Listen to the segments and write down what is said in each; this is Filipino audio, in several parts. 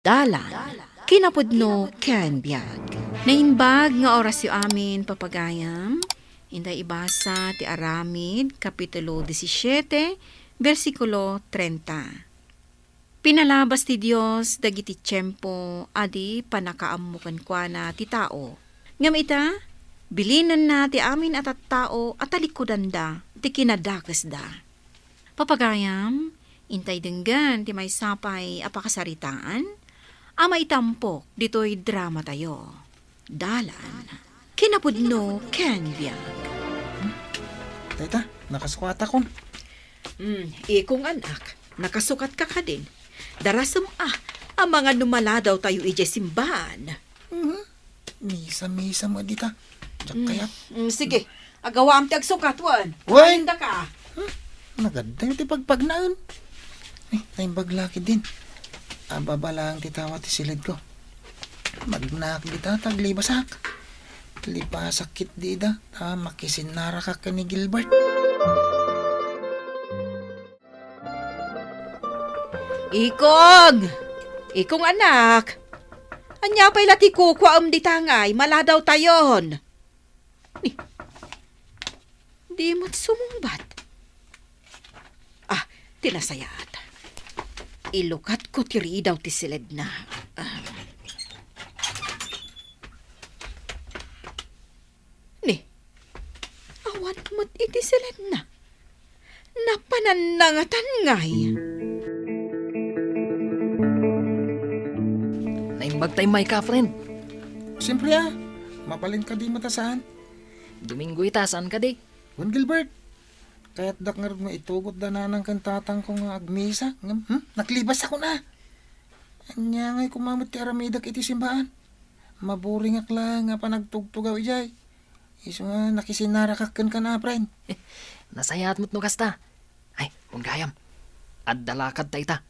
Dalan, kinapudno ken biag. Naimbag nga oras yu amin papagayam, inday ibasa ti Aramid, Kapitulo 17, versikulo 30. Pinalabas ti Dios dagiti tiyempo adi panakaamukan kwa na ti tao. Ngam ita, bilinan na ti amin at tao at talikudan da, ti kinadakas da. Papagayam, intay denggan ti may sapay apakasaritaan, ama itampok dito'y drama tayo. Dalan, kinapudno ken biag. Tayta, nakaskwata ko. Ikong anak, nakasukat ka ka din. Darasam ang mga numala daw tayo ije simbahan. Misa-misa mo dita. Diyak kaya. Sige, agawa am ti agsukat, wan. Uy! Malinda ka. Naganda yung tipagpagnaon. Tayong baglaki din. Ababa lang titawa ti silid ko. Magnak dita, taglibasak. Lipasakit dida, makisinara ka ni Gilbert. Ikong anak. Anya pa'y lati kukwa di tangay, maladaw tayon. Di mo't sumumbat. Tinasayat. Ilukat ko tiri daw ti silid na. Awan mo't iti silid na. Napananangatan ngay. Naimbag tayo may ka, friend. Siyempre mapalin ka di matasaan. Domingo itasan ka di. Juan Gilbert, kaya't dakngar mo itugot dananang kantatang ko nga agmisa. Naklibas ako na. Anya nga'y kumamot ti aramidak iti simbahan. Maburing akla nga panagtugtugaw ijay. Iso nga nakisinarakakan ka na, friend. Nasayat mo't no kasta. Ay, kung gayam. Ad dalakad ta ita.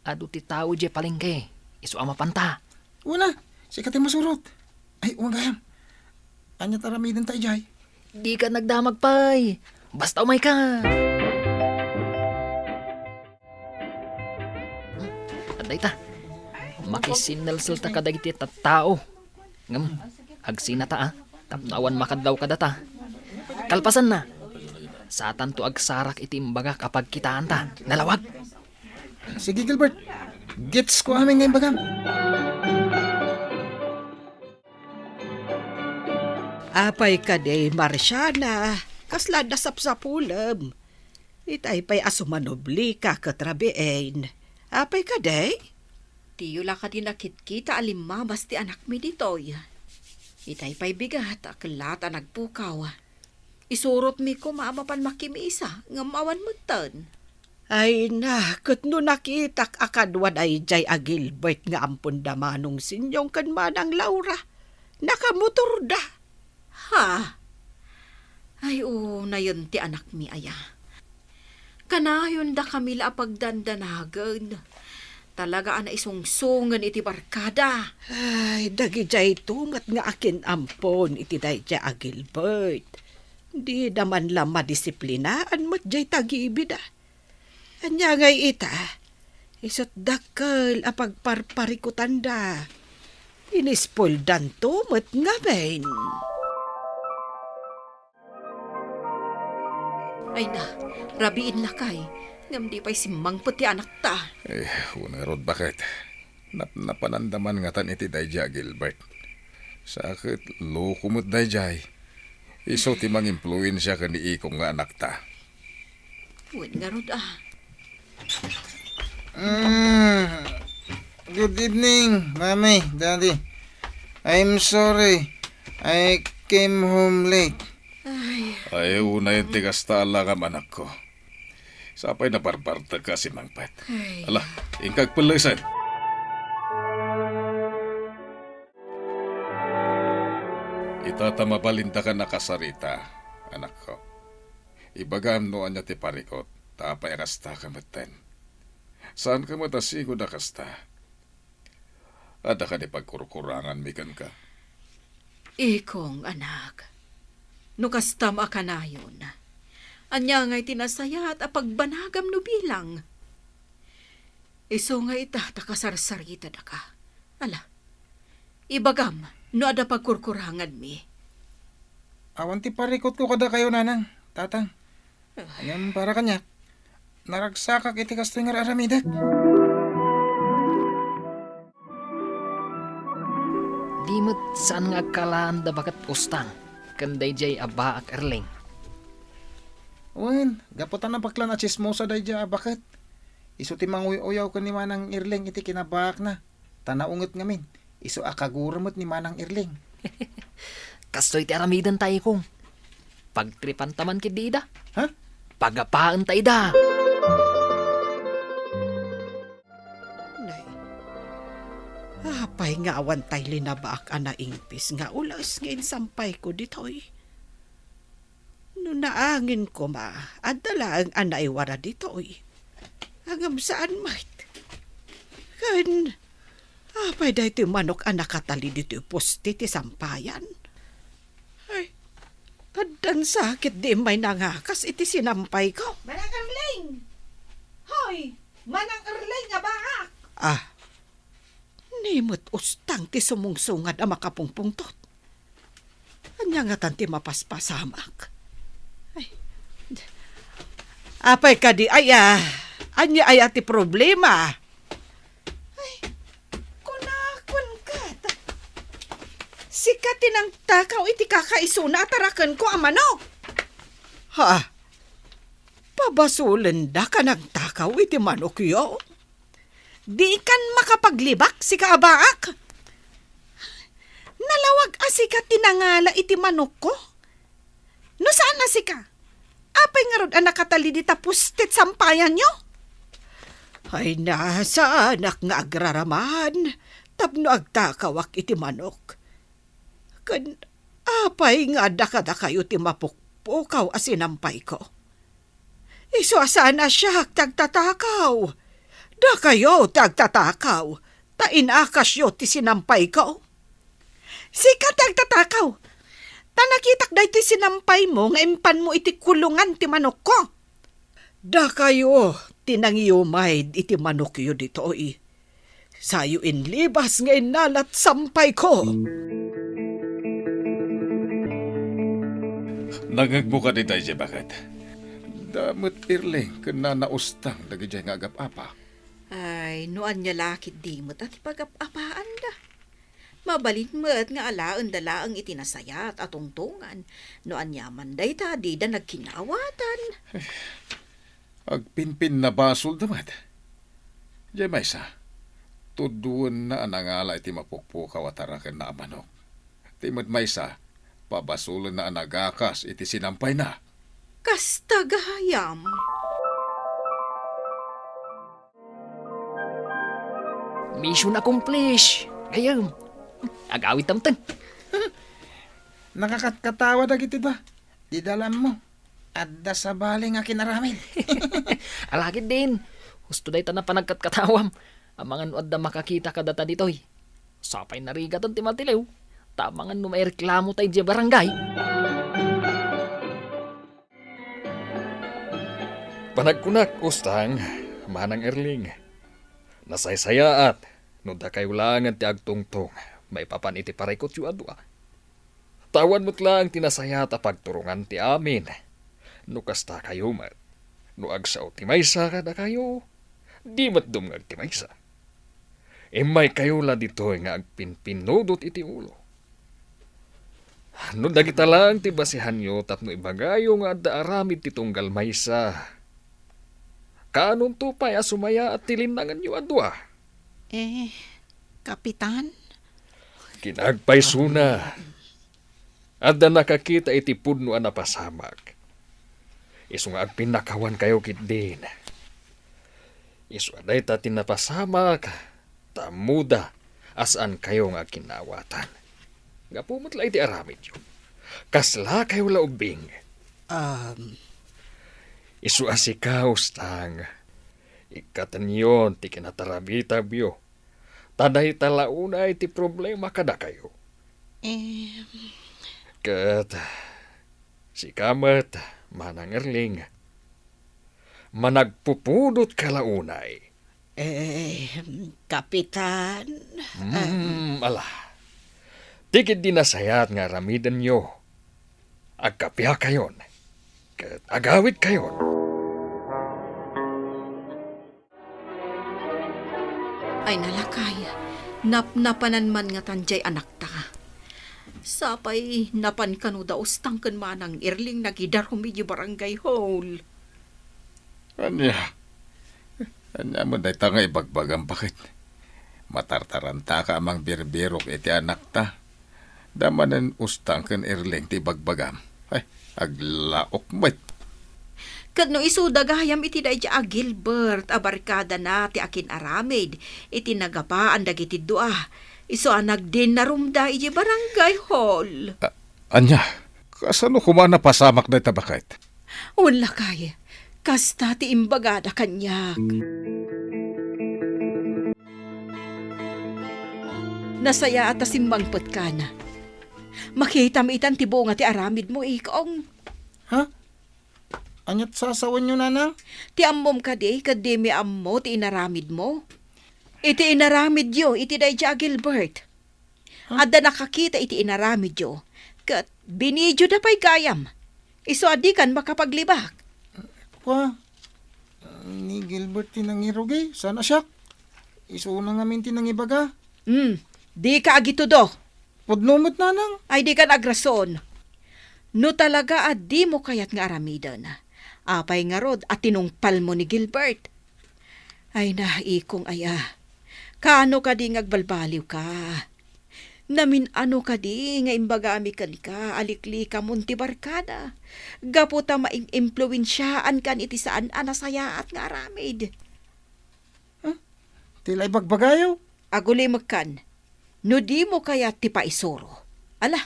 Adu ti tao je palengke. Isu ama panta. Una, sikati masurot. Ay, umagayam. Anya taramidan tayo ijay. Di ka nagdamag pay. Basta umay ka. Aday ta. Makisinalsal ta kadagiti tattao. Ngam, agsina ta Tapnawan makadlaw ka data. Kalpasan na. Satan to agsarak itimbaga kapag kitaan ta. Nalawag. Sige, Gilbert. Gets ko amin ngayon bagam. Apay ka day, Marciana. Kasla dasap sa pulam. Itay pa'y asumanobli ka katrabiin. Apay ka day? Tiyo la ka din nakitkita alimabas ti anak mi ditoy. Itay pa'y bigat, aklata nagpukaw. Isurot mi ko maamapan makimisa, ngamawan mo tan. Ay na, kat no nakitak akadwan ay jay Gilbert nga ampun damanong sinyong kan manang Laura. Nakamotor da. Ha? Ay na yun ti anak mi aya. Kanayon da kami la pagdandanagan. Talaga ana isungsungan iti barkada. Ay, dagi jay tungat nga akin ampon iti day jay Gilbert. Di daman lang madisiplinaan mo't jay tagibid Anya ngay ita, isot dakkel apagparparikutan da. Inispoldan to mo't nga ben. Ay na, rabiin lakay. Ngam di pa'y simang puti anak ta. Unarod bakit? Napanandaman nga tan iti dayja Gilbert. Sakit, loko mo't dayjay. Iso ti mang impluensya ka ni ikong nga anak ta. Huwag nga rod Good evening, Mommy, Daddy. I'm sorry. I came home late. Ay, una yung tigasta lang ang anak ko. Sapay na parparta ka si Mang Pat. Ala, ingkag palasan. Itatamabalinda ka nakasarita, anak ko. Ibagam no anya ti parikot, tapay kasta ka maten. Saan ka matasigo na kasta? Ada ka ni pagkurkurangan mikan ka. Ikong anak, nukastam akanayon. Anya ngay tinasayat a pagbanagam no bilang. Iso nga ita, takasarsarita da ka. Ala, ibagam, no ada pagkurkurangan mi. Awan ti parikot ko kada kayo nanang, tatang. Ayan para kanya. Naragsakak iti kastoy nga aramidak. Di mo't saan nga agkalaan da bakat ustang. Kanday jay aba ak erling. Wen, gaputan na bakla na chismosa day dya bakit? Iso ti manguyaw ka ni Manang Irling iti kinabak na. Tanaungot ngamin. Iso akaguramot ni Manang Irling. Kastoy ti aramidan tayo kong. Pagtripan taman kidida. Ha? Pagapaan tayo da. Nay, apay nga awan tay linabaak ana ingpis nga ulas nga insampay ko ditoy. No naangin ko ma, adala ang anay wara ditoy. Hangam saan mait? Kan, apay da ito manok anak katali dito posti ti sampayan. Ay, adan sakit di may nangakas iti sinampay ko. Manang Erling! Hoy! Manang Erling nga baak! Ah, nimot ustang ti sumungsungad ang makapungpungtot. Anya nga tanti mapaspasamak. Ay, apay ka di aya, anya aya ti problema. Ay, kunakon ka. Sikat tinang takaw iti kakaisuna tarakan ko ang manok. Ha? Pabasulan da ka ng takaw iti manok yo? Di kan makapaglibak si kaabaak. Nalawag asika tinangala iti manok ko. No saan na sika? Apay nga rod anak katali di tapustit sampayan nyo? Ay nasa anak nga agraraman. Tapno agtakawak iti manok. Kan apay nga dakada kayo ti mapukpukaw asinampay ko. Iso asana siya tagtatakaw. Da kayo tagtatakaw. Ta inakas yo ti sinampay ko. Sika tagtatakaw. Ta nakitak da iti sinampay mo nga impan mo iti kulungan ti manok ko. Da kayo tinangiyumay iti manok yo ditoy. Sayo inlibas nga inalat sampay ko. Nagagbuka di tayo dyan bakit? Damot Irling, kena naustang lagi dyan nga agap-apa. Ay, noan niya lakit di mo't at pagapapaan da. Mabalin mo't nga alaan dala ang itinasayat at tungtungan. Noan niya manday ta di da nagkinawatan. Agpinpin na basol damat. Diyan may isa. Tuduan na anangala iti mapukpukaw at arakan na amanok. Timot may isa, pabasulan na anagakas iti sinampay na. Kasta gahayam. Mission accomplished. Gayam. Agawit tamtan. Nakakatkatawa da giti ba? Di dalam mo. Adda sa bali nga kinaramin. Alakit din. Gusto day ta na panagkatkatawam. Ang mga nuad na makakita ka data ditoy. Sapay narigatan ti Matilew. Tamangan no may reklamo tayo di barangay. Panagkunak, ustang, Manang Erling. Nasaysaya at, no da kayo lang ti agtungtong, may papan iti parekot yu adwa. Tawan mo't lang tinasaya ta pagturungan ti amin. No kasta kayo mat, no agsaw ti maysa kada kayo, di mat dumngag ti maysa. May kayo la dito nga agpinpinodot iti ulo. No dagita lang ti basihan yo tapno ibagayo nga adda aramid ti tunggal maysa. Kanon to pa'y asumaya at tilinangan yu adwa. Kapitan? Kinagpay suna. Adda nakakita iti pudno ang napasamag. Isu nga agpinakawan kayo kit din. Isu aday ta tinapasamag. Tamuda asan kayo nga kinawatan. Gapumot la iti aramid yu. Kasla kayo laubing. Isu asikaw, stang. Ikatan yon, ti kinatarabita biyo. Taday talauna iti problema kada kayo. Kat, si Kamat, Manang Erling, managpupudot kalaunay, Kapitan, Ala. Tigid din nasayat nga ramidan nyo. Agkapya kayon. Kat agawit kayon. Ay nalakay, napnapanan man nga tanjay anak ta. Sapay napan kanu daos tangken manang irling nagidar humidyo barangay hall. Anya mo day ta nga ibagbagang bakit. Matartaranta ka amang birbirok iti anak ta. Damanan ustang ken erling ti bagbagam. Ay, aglaok met. Kat no isudagayam iti dahi a Gilbert, abarkada na ti akin aramid, iti nagapaan dagiti dua. Iso anag din narumda iti barangay hall. Anya, kasano kumana pasamak na tabakit? Wala kaya, kasta ti imbagada kanyak. Nasaya at asimbang ka na. Makita mo itan ti bunga ti aramid mo ikong. Ha? Anyat sasawan nyo, nanang? Ti ammom ka di, kadi mi ammo ti inaramid mo. Iti inaramid yo, iti day ja Gilbert. Adda nakakita iti inaramid yo. Kat binidyo da pa'y gayam. Iso adi kan makapaglibak. Kwa, ni Gilbert tinangirugay. Sana siya. Isuna nga min tinangibaga. Di ka agito do. Pudnumot, nanang. Ay di ka nagrason. No talaga adi mo kayat nga aramidan. Apay nga rod at tinungpal mo ni Gilbert. Ay na, ikong aya. Kaano ka di ngagbalbaliw ka? Namin ano ka di nga imbagami kan ka, alikli ka munti barkada. Gaputa maing impluensyaan kan iti saan anasaya at nga aramid. Tila'y bagbagayaw. Aguli magkan, no di mo kaya ti paisoro. Ala,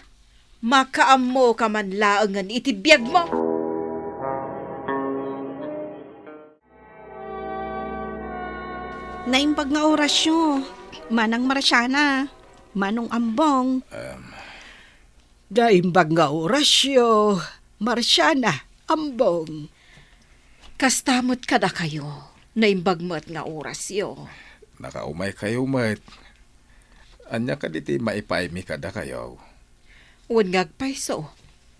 makaammo ka man laangan iti biyag mo. naimbag nga orasyo. Manang Marsyana, manong ambong. Naimbag nga orasyo. Marsyana, ambong. Kastamot kada kayo, naimbagmat nga orasyo. Nakaumay kayo, met. Anya ka diti maipaimi kada kayo. Uwan ngagpaiso,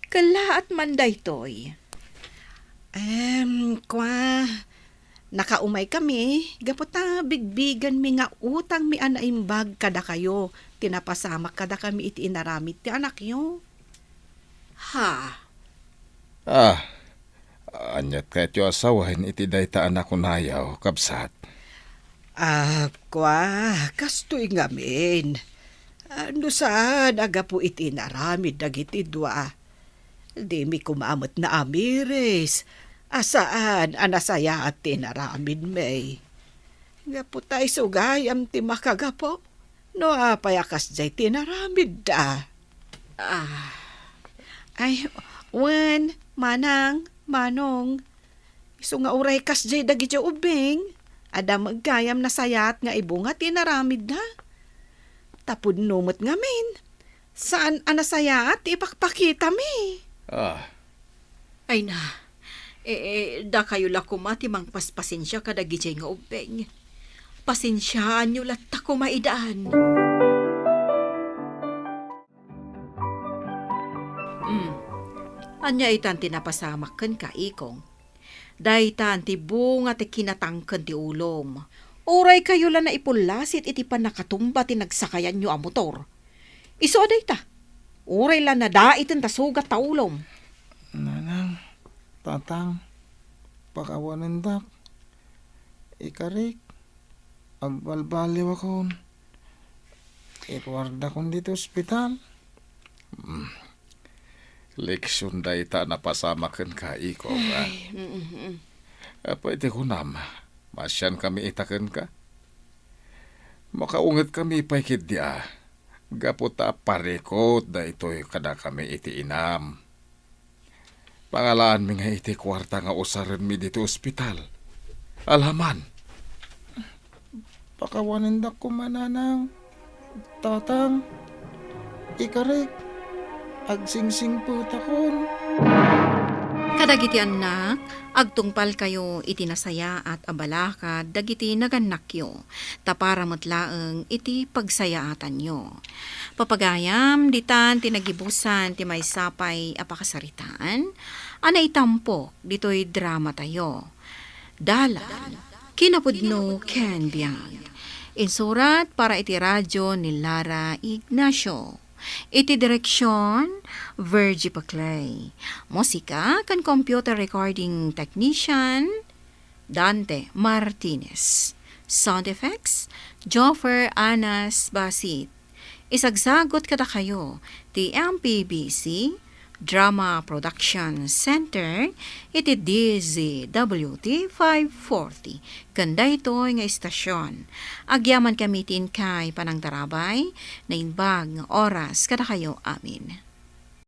kalaat man daytoy. Nakaumay kami, gaputa bigbigan mi nga utang mi anaimbag kada kayo. Tinapasamak kada kami iti inaramid ti anak yo. Ha? Anyat kahit yung asawahin iti dayta anak kunayaw, kabsat. Kastoy ngamin. Ano saan aga po iti inaramid dagiti dua. Di mi kumamot na amires. Asaan anasaya at tinaramid may. Gaputay sugayam ti makagapo. No payakas jay tinaramid da. Wen, manang, manong. Iso nga uray kas jay dagiti ubing. Ada magkayam na sayat nga ibunga tinaramid da. Tapod numot ngamin. Saan anasayat ipakpakita mi? Ay na, da kayo lakumati mang paspasensya kadagijay nga ubeng. Pasensyaan nyo latta ko maidaan. Anya itan tinapasamak kan ka, ikong. Daytan ti bunga ti kinatangken ti ulom. Uray kayo lang na ipulasit iti panakatumba ti nagsakayan nyo ang motor. Iso aday ta. Uray lang na daitin ta sugat ta ulom. Nanang, tatang, pakawanan dak. Ikarik, agbalbaliw akon. Ikwarda kon dito ospital. Leksyon dayta napasamakan ka, iko. Pwede ko nam. Masyan kami itaken ka. Makaungat kami paikid dia. Gaputa parekot da ito'y kada kami iti inam. Pangalaan mi nga iti kwarta nga usaran mi dito ospital. Alaman. Pakawanan dak ko mananang. Tatang, ikarik, agsingsing po takon. Kadagiti anak, agtungpal kayo iti nasaya at abalakad dagiti naganak yo, tapara metlaeng iti pagsayaatan yo. Papagayam, ditan tinagibusan ti may sapay apakasaritaan, ana itampok dito'y drama tayo. Dalan, kinapudno Ken Biag. Insurat para iti radyo ni Lara Ignacio. Iti direksyon, Virgie Paclay. Musika kan computer recording technician, Dante Martinez. Sound effects, Joffer Anas Basit. Isagsagot kada kayo, ti MPBC Drama Production Center, iti DZWT 540. Kanda ito nga istasyon. Agyaman kamitin kay Panang Tarabay, na inbag nga oras kada kayo amin.